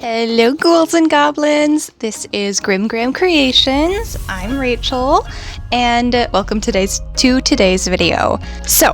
Hello ghouls and goblins, this is Grim Graham Creations. I'm Rachel, and welcome to today's video. So,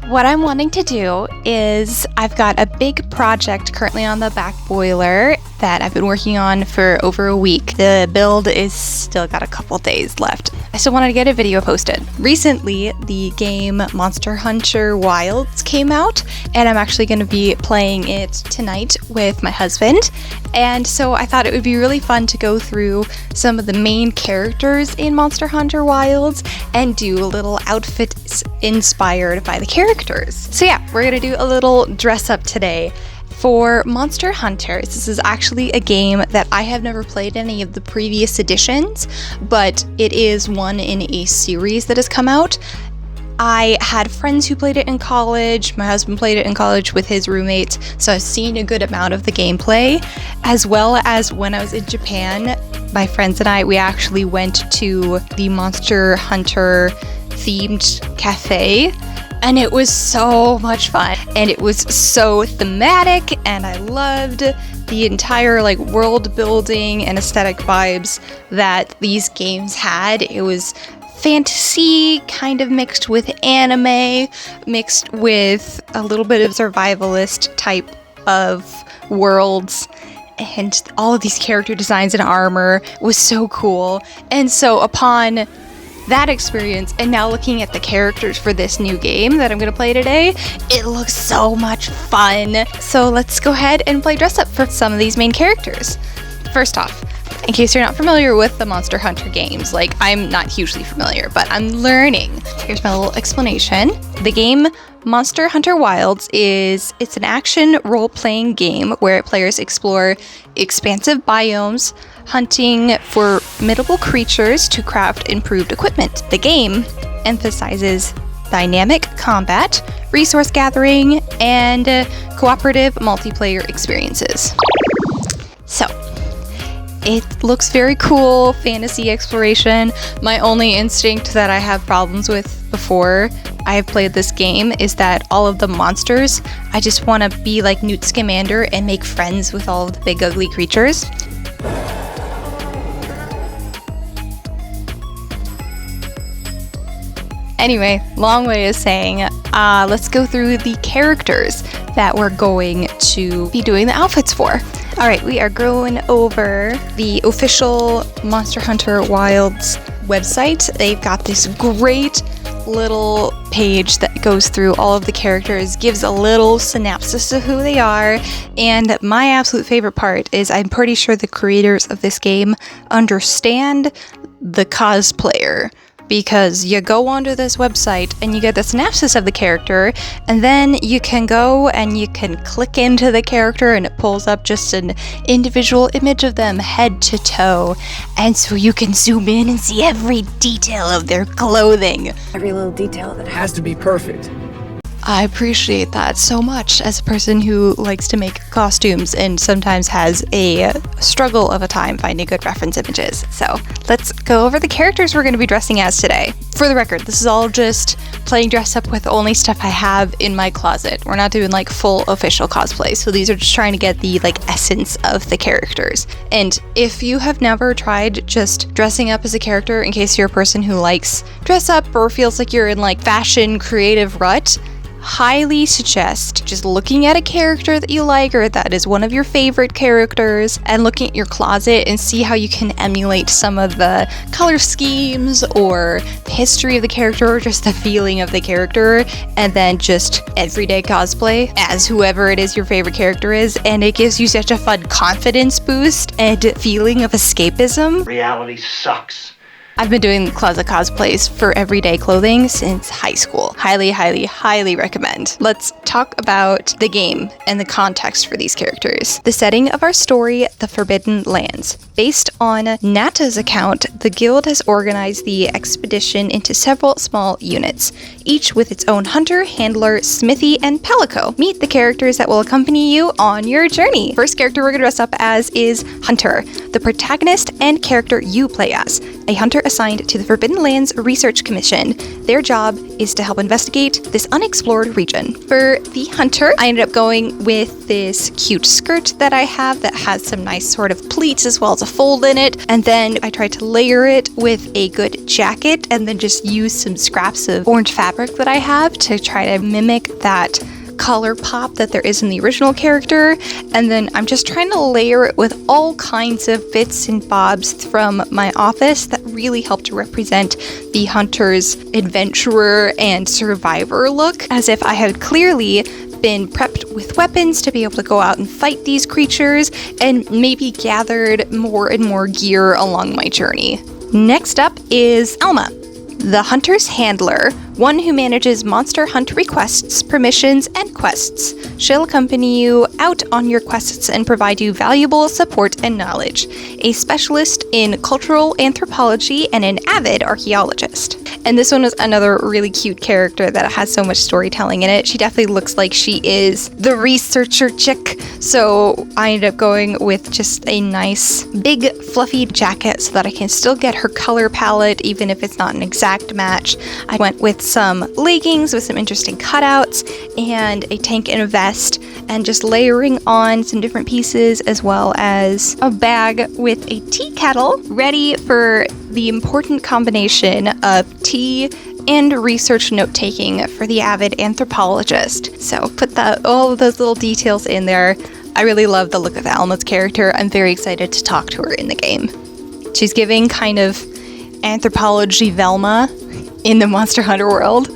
what I'm wanting to do is I've got a big project currently on the back boiler that I've been working on for over a week. The build is still got a couple days left. I still wanted to get a video posted. Recently, the game Monster Hunter Wilds came out, and I'm actually going to be playing it tonight with my husband. And so I thought it would be really fun to go through some of the main characters in Monster Hunter Wilds and do a little outfits inspired by the characters. So yeah, we're going to do a little dress up today. For Monster Hunters, this is actually a game that I have never played any of the previous editions, but it is one in a series that has come out. I had friends who played it in college, my husband played it in college with his roommates, so I've seen a good amount of the gameplay, as well as when I was in Japan, my friends and I, we actually went to the Monster Hunter themed cafe. And it was so much fun, and it was so thematic, and I loved the entire world building and aesthetic vibes that these games had. It was fantasy kind of mixed with anime, mixed with a little bit of survivalist type of worlds. And all of these character designs and armor was so cool. And so upon that experience, and now looking at the characters for this new game that I'm going to play today, it looks so much fun. So let's go ahead and play dress up for some of these main characters. First off, in case you're not familiar with the Monster Hunter games, I'm not hugely familiar, but I'm learning. Here's my little explanation. The game Monster Hunter Wilds it's an action role-playing game where players explore expansive biomes, hunting for formidable creatures to craft improved equipment. The game emphasizes dynamic combat, resource gathering, and cooperative multiplayer experiences. So, it looks very cool, fantasy exploration. My only instinct that I have problems with before I have played this game is that all of the monsters, I just want to be like Newt Scamander and make friends with all of the big ugly creatures. Anyway, long way of saying, let's go through the characters that we're going to be doing the outfits for. Alright, we are going over the official Monster Hunter Wilds website. They've got this great little page that goes through all of the characters, gives a little synopsis of who they are, and my absolute favorite part is I'm pretty sure the creators of this game understand the cosplayer, because you go onto this website and you get the synopsis of the character, and then you can go and you can click into the character and it pulls up just an individual image of them head to toe, and so you can zoom in and see every detail of their clothing. Every little detail that has to be perfect. I appreciate that so much as a person who likes to make costumes and sometimes has a struggle of a time finding good reference images. So let's go over the characters we're going to be dressing as today. For the record, this is all just playing dress up with only stuff I have in my closet. We're not doing full official cosplay, so these are just trying to get the essence of the characters. And if you have never tried just dressing up as a character, in case you're a person who likes dress up or feels like you're in fashion creative rut, highly suggest just looking at a character that you like or that is one of your favorite characters and looking at your closet and see how you can emulate some of the color schemes or the history of the character or just the feeling of the character, and then just everyday cosplay as whoever it is your favorite character is, and it gives you such a fun confidence boost and feeling of escapism. Reality sucks. I've been doing closet cosplays for everyday clothing since high school. Highly, highly, highly recommend. Let's talk about the game and the context for these characters. The setting of our story, the Forbidden Lands. Based on Nata's account, the guild has organized the expedition into several small units, each with its own hunter, handler, smithy, and palico. Meet the characters that will accompany you on your journey. First character we're going to dress up as is Hunter, the protagonist and character you play as, a hunter assigned to the Forbidden Lands Research Commission. Their job is to help investigate this unexplored region. For the hunter, I ended up going with this cute skirt that I have that has some nice sort of pleats as well as a fold in it, and then I tried to layer it with a good jacket and then just use some scraps of orange fabric that I have to try to mimic that color pop that there is in the original character. And then I'm just trying to layer it with all kinds of bits and bobs from my office that really help to represent the hunter's adventurer and survivor look, as if I had clearly been prepped with weapons to be able to go out and fight these creatures and maybe gathered more and more gear along my journey. Next up is Alma, the hunter's handler, one who manages monster hunt requests, permissions, and quests. She'll accompany you out on your quests and provide you valuable support and knowledge. A specialist in cultural anthropology and an avid archaeologist. And this one was another really cute character that has so much storytelling in it. She definitely looks like she is the researcher chick. So I ended up going with just a nice big fluffy jacket so that I can still get her color palette even if it's not an exact match. I went with some leggings with some interesting cutouts and a tank and a vest, and just layering on some different pieces as well as a bag with a tea kettle ready for the important combination of tea and research note-taking for the avid anthropologist. So put all of those little details in there. I really love the look of Alma's character. I'm very excited to talk to her in the game. She's giving kind of anthropology Velma in the Monster Hunter world.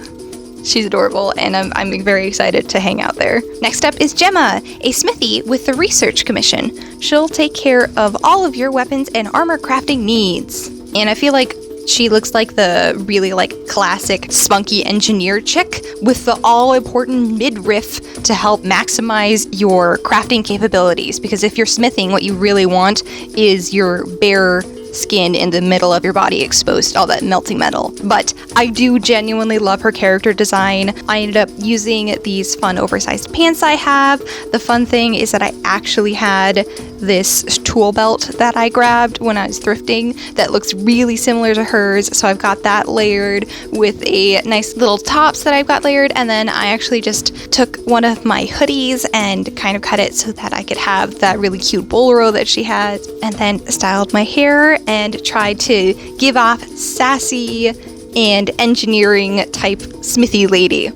She's adorable, and I'm very excited to hang out there. Next up is Gemma, a smithy with the Research Commission. She'll take care of all of your weapons and armor crafting needs. And I feel like she looks like the really classic spunky engineer chick with the all-important midriff to help maximize your crafting capabilities. Because if you're smithing, what you really want is your bare skin in the middle of your body exposed to all that melting metal. But I do genuinely love her character design. I ended up using these fun oversized pants I have. The fun thing is that I actually had this tool belt that I grabbed when I was thrifting that looks really similar to hers, so I've got that layered with a nice little tops that I've got layered, and then I actually just took one of my hoodies and kind of cut it so that I could have that really cute bolero that she has, and then styled my hair and tried to give off sassy and engineering type smithy lady.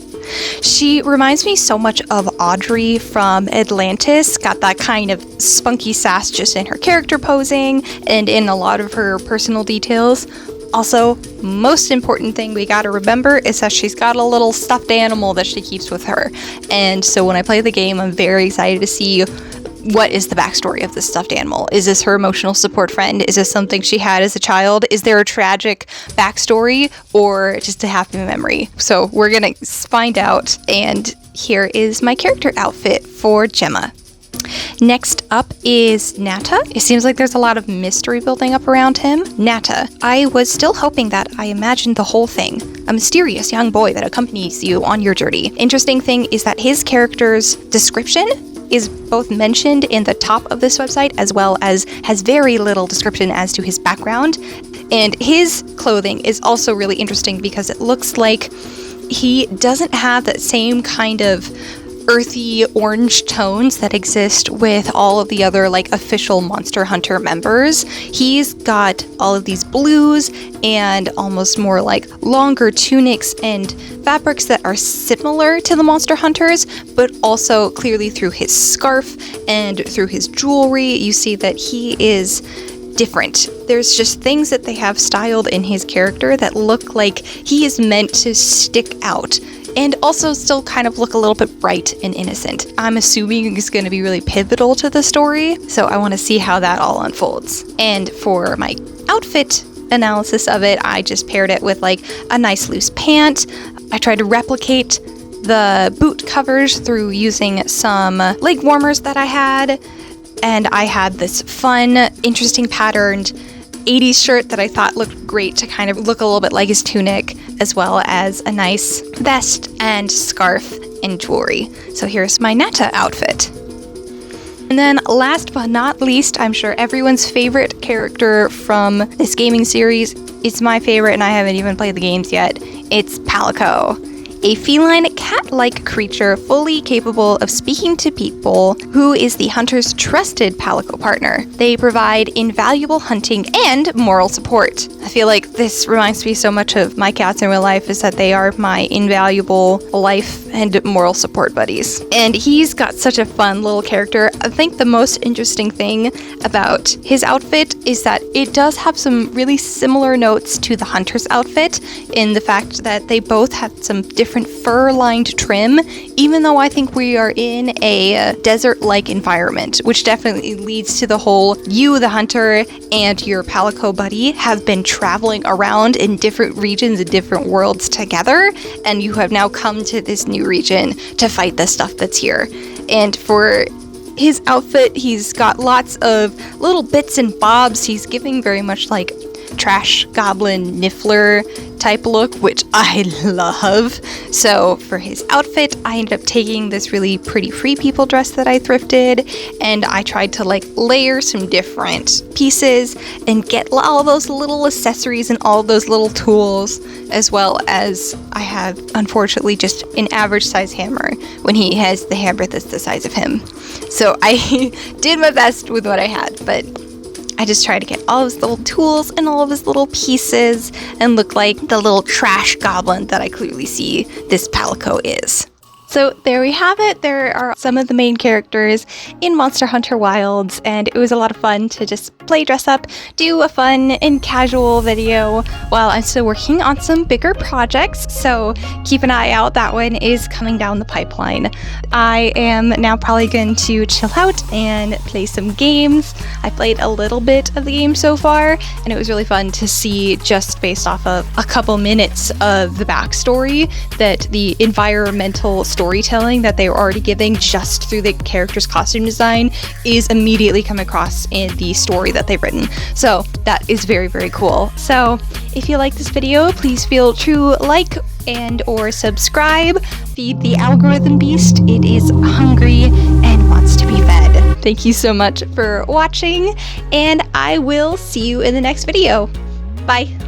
She reminds me so much of Audrey from Atlantis, got that kind of spunky sass just in her character posing and in a lot of her personal details. Also, most important thing we gotta remember is that she's got a little stuffed animal that she keeps with her. And so when I play the game, I'm very excited to see what is the backstory of this stuffed animal. Is this her emotional support friend? Is this something she had as a child? Is there a tragic backstory or just a happy memory? So we're gonna find out, and here is my character outfit for Gemma. Next up is Nata. It seems like there's a lot of mystery building up around him. Nata. I was still hoping that I imagined the whole thing. A mysterious young boy that accompanies you on your journey. Interesting thing is that his character's description is both mentioned in the top of this website as well as has very little description as to his background. And his clothing is also really interesting because it looks like he doesn't have that same kind of earthy orange tones that exist with all of the other official Monster Hunter members. He's got all of these blues and almost more longer tunics and fabrics that are similar to the Monster Hunters, but also clearly through his scarf and through his jewelry, you see that he is different. There's just things that they have styled in his character that look like he is meant to stick out and also still kind of look a little bit bright and innocent. I'm assuming it's going to be really pivotal to the story, so I want to see how that all unfolds. And for my outfit analysis of it, I just paired it with a nice loose pant. I tried to replicate the boot covers through using some leg warmers that I had, and I had this fun, interesting patterned 80s shirt that I thought looked great to kind of look a little bit like his tunic, as well as a nice vest and scarf and jewelry. So here's my Netta outfit. And then last but not least, I'm sure everyone's favorite character from this gaming series. It's my favorite and I haven't even played the games yet. It's Palico, a feline cat-like creature fully capable of speaking to people, who is the hunter's trusted Palico partner. They provide invaluable hunting and moral support. I feel like this reminds me so much of my cats in real life, is that they are my invaluable life and moral support buddies. And he's got such a fun little character. I think the most interesting thing about his outfit is that it does have some really similar notes to the hunter's outfit, in the fact that they both have some different fur-lined trim, even though I think we are in a desert-like environment, which definitely leads to the whole you, the hunter, and your Palico buddy have been traveling around in different regions and different worlds together, and you have now come to this new region to fight the stuff that's here. And for his outfit, he's got lots of little bits and bobs. He's giving very much like trash goblin niffler type look, which I love. So for his outfit, I ended up taking this really pretty Free People dress that I thrifted, and I tried to like layer some different pieces and get all those little accessories and all those little tools, as well as I have unfortunately just an average size hammer when he has the hammer that's the size of him. So I did my best with what I had, but I just tried to get all of his little tools and all of his little pieces and look like the little trash goblin that I clearly see this Palico is. So there we have it. There are some of the main characters in Monster Hunter Wilds, and it was a lot of fun to just play dress up, do a fun and casual video while I'm still working on some bigger projects, so keep an eye out. That one is coming down the pipeline. I am now probably going to chill out and play some games. I played a little bit of the game so far, and it was really fun to see, just based off of a couple minutes of the backstory, that the environmental storytelling that they were already giving just through the character's costume design is immediately come across in the story that they've written. So that is very, very cool. So if you like this video, please feel to like and or subscribe. Feed the algorithm beast. It is hungry and wants to be fed. Thank you so much for watching, and I will see you in the next video. Bye.